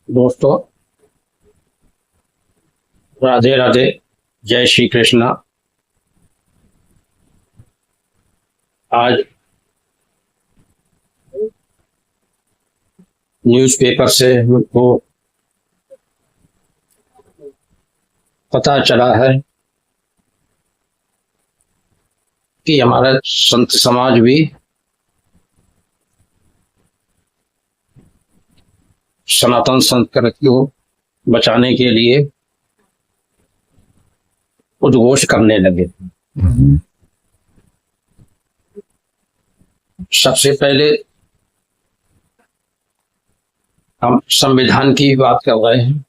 दोस्तों, राधे राधे। जय श्री कृष्णा। आज न्यूज़पेपर से हमको पता चला है कि हमारा संत समाज भी सनातन संस्कृति को बचाने के लिए उद्घोष करने लगे। सबसे पहले हम संविधान की बात कर रहे हैं।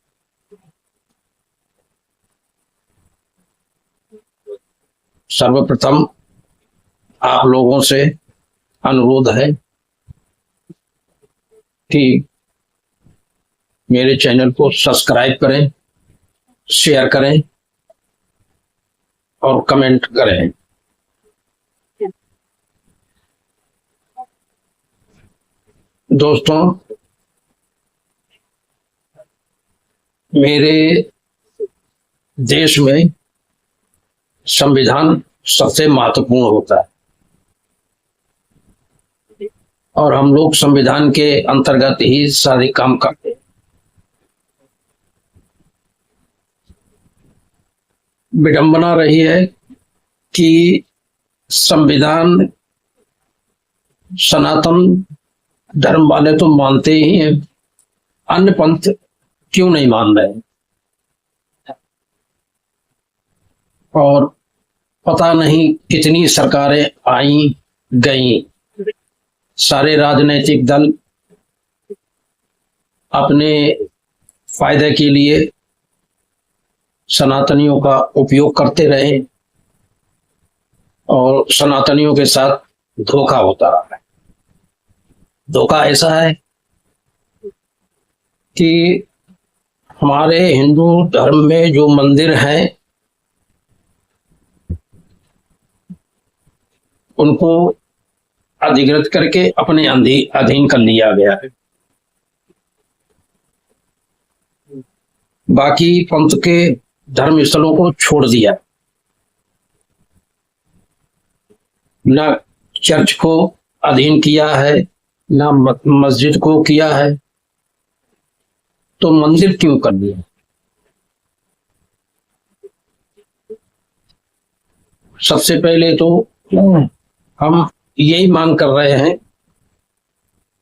सर्वप्रथम आप लोगों से अनुरोध है कि मेरे चैनल को सब्सक्राइब करें, शेयर करें और कमेंट करें। दोस्तों, मेरे देश में संविधान सबसे महत्वपूर्ण होता है और हम लोग संविधान के अंतर्गत ही सारे काम करते हैं। विडंबना रही है कि संविधान सनातन धर्म वाले तो मानते ही हैं, अन्य पंथ क्यों नहीं मान रहे। और पता नहीं कितनी सरकारें आई गई, सारे राजनीतिक दल अपने फायदे के लिए सनातनियों का उपयोग करते रहे और सनातनियों के साथ धोखा होता रहा है। धोखा ऐसा है कि हमारे हिंदू धर्म में जो मंदिर हैं उनको अधिकृत करके अपने अधीन कर लिया गया है। बाकी पंथ के धर्म स्थलों को छोड़ दिया, न चर्च को अधीन किया है, न मस्जिद को किया है, तो मंदिर क्यों कर दिया। सबसे पहले तो हम यही मांग कर रहे हैं,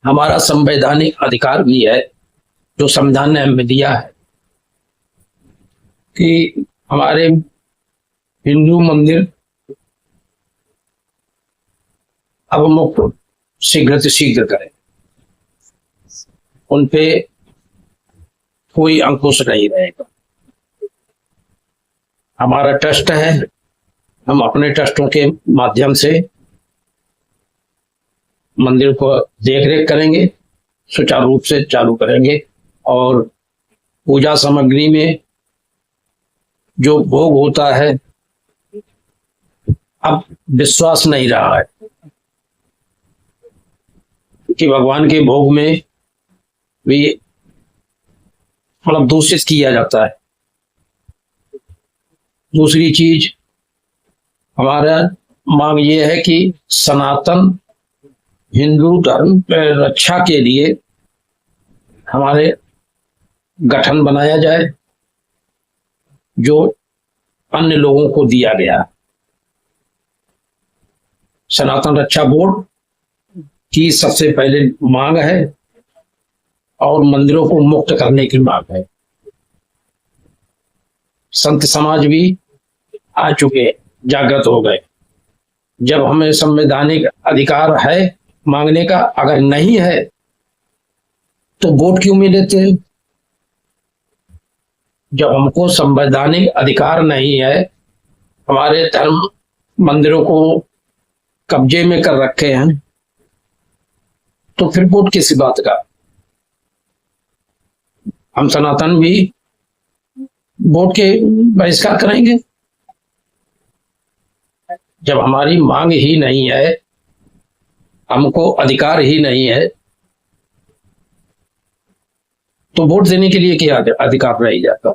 हमारा संवैधानिक अधिकार भी है जो संविधान ने हमें दिया है कि हमारे हिंदू मंदिर अवमुक्त शीघ्र से शीघ्र करें, उन पे कोई अंकुश नहीं रहेगा। हमारा ट्रस्ट है, हम अपने ट्रस्टों के माध्यम से मंदिर को देख रेख करेंगे, सुचारू रूप से चालू करेंगे और पूजा सामग्री में जो भोग होता है अब विश्वास नहीं रहा है कि भगवान के भोग में भी मतलब दूषित किया जाता है। दूसरी चीज हमारा मांग ये है कि सनातन हिंदू धर्म रक्षा के लिए हमारे गठन बनाया जाए जो अन्य लोगों को दिया गया। सनातन रक्षा बोर्ड की सबसे पहले मांग है और मंदिरों को मुक्त करने की मांग है। संत समाज भी आ चुके, जागृत हो गए। जब हमें संवैधानिक अधिकार है मांगने का, अगर नहीं है तो वोट क्यों में देते हैं। जब हमको संवैधानिक अधिकार नहीं है, हमारे धर्म मंदिरों को कब्जे में कर रखे हैं, तो फिर वोट किस बात का। हम सनातन भी वोट के बहिष्कार करेंगे। जब हमारी मांग ही नहीं है, हमको अधिकार ही नहीं है, तो वोट देने के लिए क्या अधिकार रह जाता।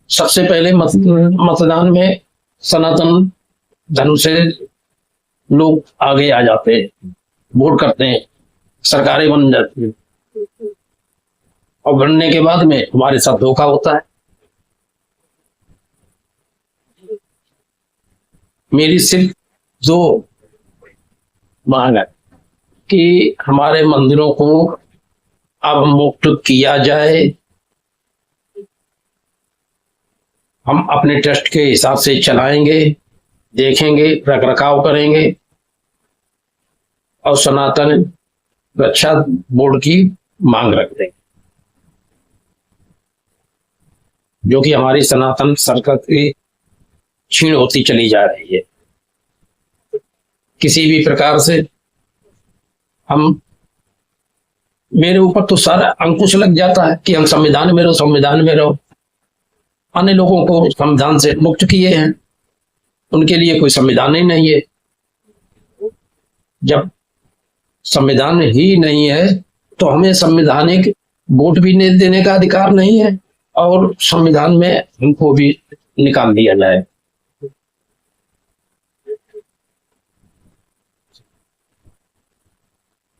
सबसे पहले मतदान में सनातन धर्म से लोग आगे आ जाते हैं, वोट करते हैं, सरकारें बन जाती हैं, और बनने के बाद में हमारे साथ धोखा होता है। मेरी सिर्फ दो मांग है कि हमारे मंदिरों को अब मुक्त किया जाए। हम अपने ट्रस्ट के हिसाब से चलाएंगे, देखेंगे, रख रखाव करेंगे, और सनातन रक्षा बोर्ड की मांग रखते हैं, जो कि हमारी सनातन संस्कृति क्षीण होती चली जा रही है। किसी भी प्रकार से हम, मेरे ऊपर तो सारा अंकुश लग जाता है कि हम संविधान में रहो, संविधान में रहो। अन्य लोगों को संविधान से मुक्त किए हैं, उनके लिए कोई संविधान ही नहीं है। जब संविधान ही नहीं है तो हमें संवैधानिक वोट भी नहीं देने का अधिकार नहीं है, और संविधान में हमको भी निकाल दिया जाए।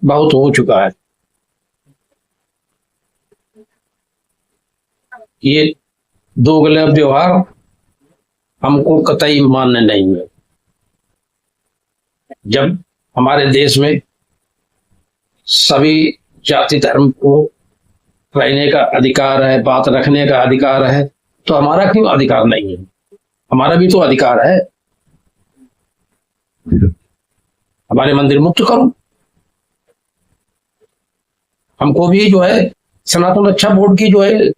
बहुत हो चुका है। ये दोगला व्यवहार हमको कतई मान्य नहीं है। जब हमारे देश में सभी जाति धर्म को रहने का अधिकार है, बात रखने का अधिकार है, तो हमारा क्यों अधिकार नहीं है? हमारा भी तो अधिकार है। हमारे मंदिर मुक्त करो, हमको भी जो है सनातन रक्षा बोर्ड की जो है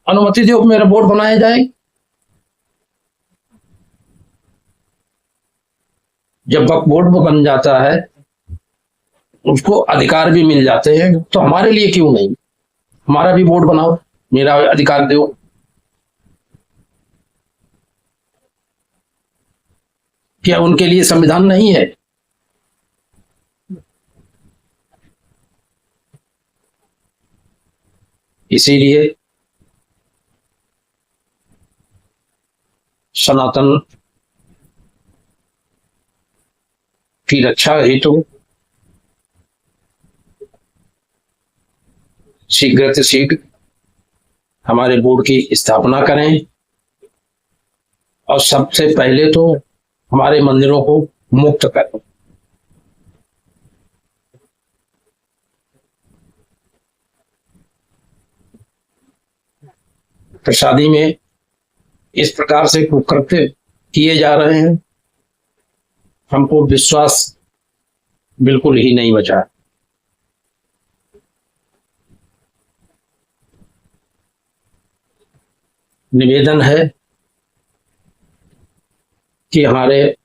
अनुमति दो, मेरा बोर्ड बनाया जाए। जब वक्त बोर्ड बन जाता है, उसको अधिकार भी मिल जाते हैं, तो हमारे लिए क्यों नहीं? हमारा भी बोर्ड बनाओ, मेरा अधिकार दो। क्या उनके लिए संविधान नहीं है? इसीलिए सनातन की रक्षा हेतु शीघ्र से शीघ्र हमारे बोर्ड की स्थापना करें, और सबसे पहले तो हमारे मंदिरों को मुक्त करें। प्रसादी में इस प्रकार से कुकृत्य किए जा रहे हैं, हमको विश्वास बिल्कुल ही नहीं बचा। निवेदन है कि हमारे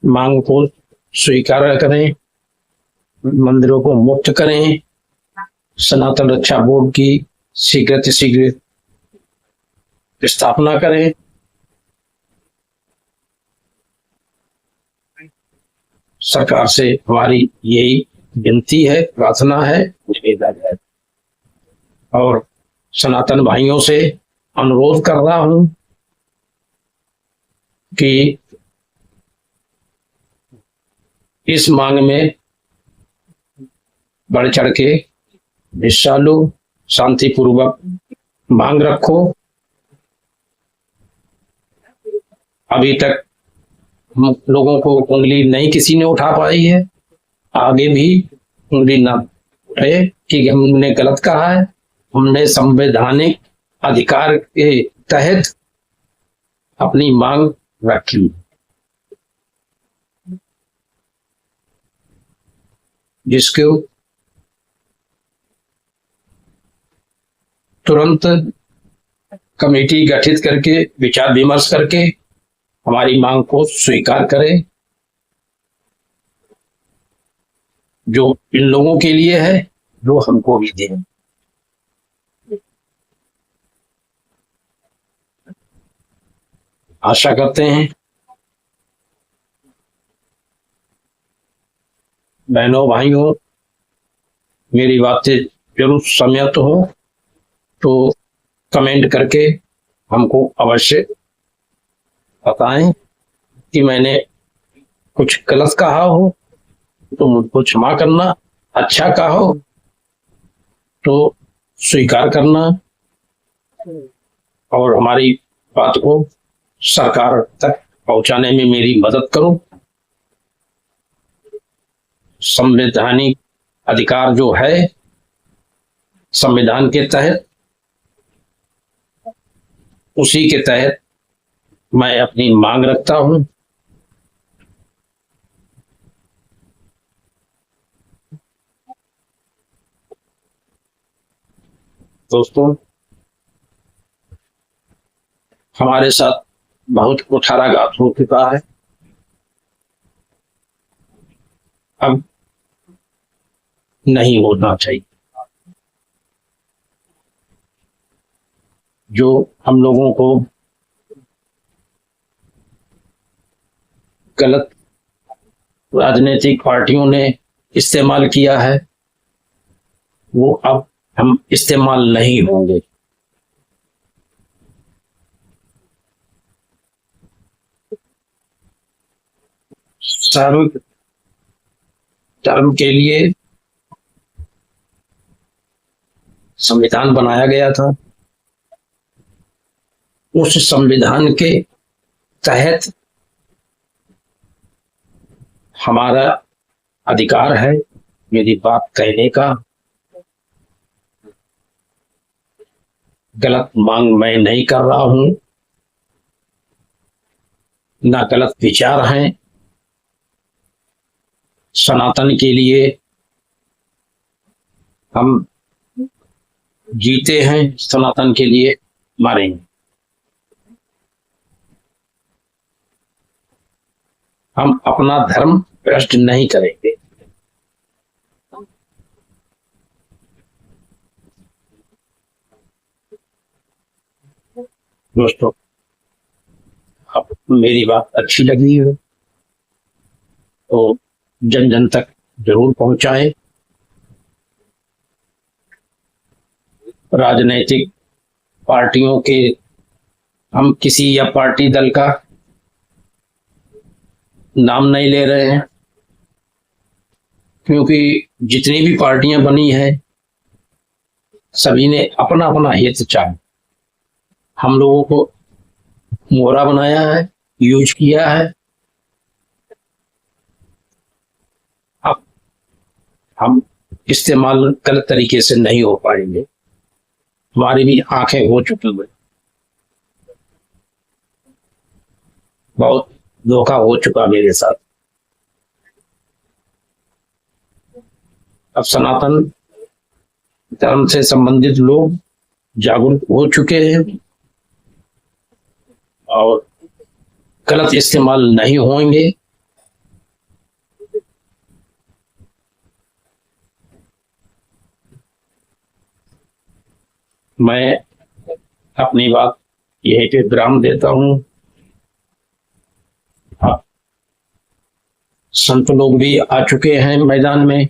मांग को स्वीकार करें, मंदिरों को मुक्त करें, सनातन रक्षा बोर्ड की शीघ्र से शीघ्र स्थापना करें। सरकार से हमारी यही विनती है, प्रार्थना है, निवेदन है, और सनातन भाइयों से अनुरोध कर रहा हूं कि इस मांग में बढ़ चढ़ के हिस्सा लो, शांतिपूर्वक मांग रखो। अभी तक हम लोगों को उंगली नहीं किसी ने उठा पाई है, आगे भी उंगली ना उठे कि हमने गलत कहा है। हमने संवैधानिक अधिकार के तहत अपनी मांग रखी, जिसको तुरंत कमेटी गठित करके विचार विमर्श करके हमारी मांग को स्वीकार करें। जो इन लोगों के लिए है, वो हमको भी दें। आशा करते हैं बहनों भाइयों, मेरी बातें जरूर सहमत हो तो कमेंट करके हमको अवश्य बताएं कि मैंने कुछ गलत कहा हो तो मुझको क्षमा करना, अच्छा कहा हो तो स्वीकार करना और हमारी बात को सरकार तक पहुंचाने में मेरी मदद करो। संवैधानिक अधिकार जो है संविधान के तहत, उसी के तहत मैं अपनी मांग रखता हूं। दोस्तों, हमारे साथ बहुत कुठाराघात हो चुका है। अब नहीं होना चाहिए। जो हम लोगों को गलत राजनीतिक पार्टियों ने इस्तेमाल किया है, वो अब हम इस्तेमाल नहीं होंगे। सर्व धर्म के लिए संविधान बनाया गया था। उस संविधान के तहत हमारा अधिकार है मेरी बात कहने का। गलत मांग मैं नहीं कर रहा हूं, ना गलत विचार हैं। सनातन के लिए हम जीते हैं, सनातन के लिए मरेंगे। हम अपना धर्म भ्रष्ट नहीं करेंगे। दोस्तों, अब मेरी बात अच्छी लगी है तो जन जन तक जरूर पहुंचाए। राजनीतिक पार्टियों के, हम किसी या पार्टी दल का नाम नहीं ले रहे हैं, क्योंकि जितनी भी पार्टियां बनी हैं सभी ने अपना अपना हित चाहा। हम लोगों को मोहरा बनाया है, यूज किया है। अब हम इस्तेमाल गलत तरीके से नहीं हो पाएंगे। हमारी भी आंखें हो चुकी हैं, बहुत धोखा हो चुका मेरे साथ। अब सनातन धर्म से संबंधित लोग जागरूक हो चुके हैं और गलत इस्तेमाल नहीं होंगे। मैं अपनी बात यही पे विराम देता हूं। अब संत लोग भी आ चुके हैं मैदान में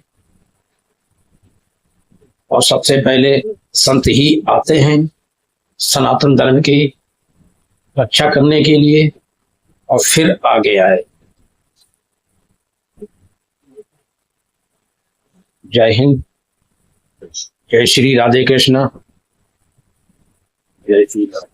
और सबसे पहले संत ही आते हैं सनातन धर्म की रक्षा करने के लिए और फिर आगे आए। जय हिंद, जय श्री राधे कृष्ण, जय श्री राम।